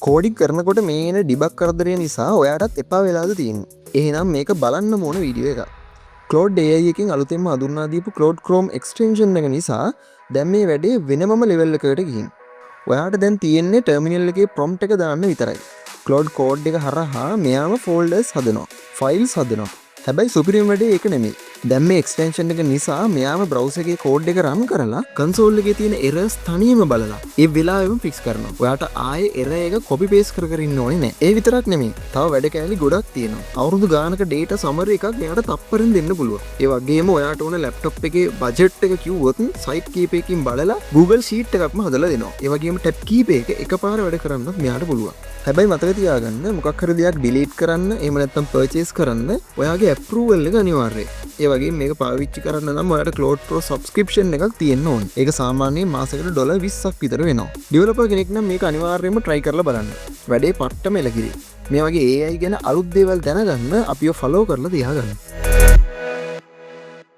කෝඩික් කරනකොට මේන ඩිබක් කරදරය නිසා ඔයාටත් එපා වෙලාද තියෙන් එහෙනම් මේක බලන්න මොන වීඩියෝ එක කලෝඩ් ඒයකින් අලුතෙම අදුන්නාදීපු කලෝඩ් කරෝම් එක්ස්ටේෂන් එක නිසා දැම් මේ වැඩේ වෙනම ලෙවල්ලකට ගිහින් ඔයාට දැන් තියෙන්නේ ටර්මිනල් එකේ ප්‍රොම්ට් එක දාන්න විතරයි කලෝඩ් කෝඩ් එක හරහා මෙයාම ෆෝල්ඩර්ස් හදනවා ෆයිල්ස් හදනවා හැබැයි සුපිරිම් වැඩේ ඒක නෙමෙයි දැන් මේ එක්ස්ටෙන්ෂන් එක නිසා මෙයාම බ්‍රවුසර් එකේ කෝඩ් එක රන් කරලා කන්සෝල් එකේ තියෙන එරර්ස් තනියම බලලා ඒ වෙලාවෙම ෆික්ස් කරනවා. ඔයාට ආයේ එරර් එක කොපි පේස්ට් කර කර ඉන්න ඕනේ නැහැ. ඒ විතරක් නෙමෙයි. තව වැඩ කෑලි ගොඩක් තියෙනවා. අවුරුදු ගානක data summary එකක් මෙයාට තප්පරෙන් දෙන්න පුළුවන්. ඒ වගේම ඔයාට ඕන ලැප්ටොප් එකේ බජට් එක කිව්වොත් සයිට් කීප එකකින් බලලා Google Sheet එකක්ම හදලා දෙනවා. ඒ වගේම ටැබ් කීප එක එකපාර වැඩ කරන්නත් මෙයාට පුළුවන්. හැබැයි මතක තියාගන්න මොකක් හරි දෙයක් ඩිලීට් කරන්න එහෙම නැත්නම් පර්චේස් කරන්න ඔයාගේ ඇප්‍රූවල් එක අනිවාර්යයි. ඒ වගේ මේක පාවිච්චි කරන්න නම් ඔයාලට Claude Pro subscription එකක් තියෙන්න ඕනේ. ඒක සාමාන්‍යයෙන් මාසෙකට $20ක් විතර වෙනවා. ඩෙවලොපර් කෙනෙක් නම් මේක අනිවාර්යයෙන්ම try කරලා බලන්න. වැඩේ පට්ටම එලකිරි. මේ වගේ AI ගැන අලුත් දේවල් දැනගන්න අපිව follow කරලා තියාගන්න.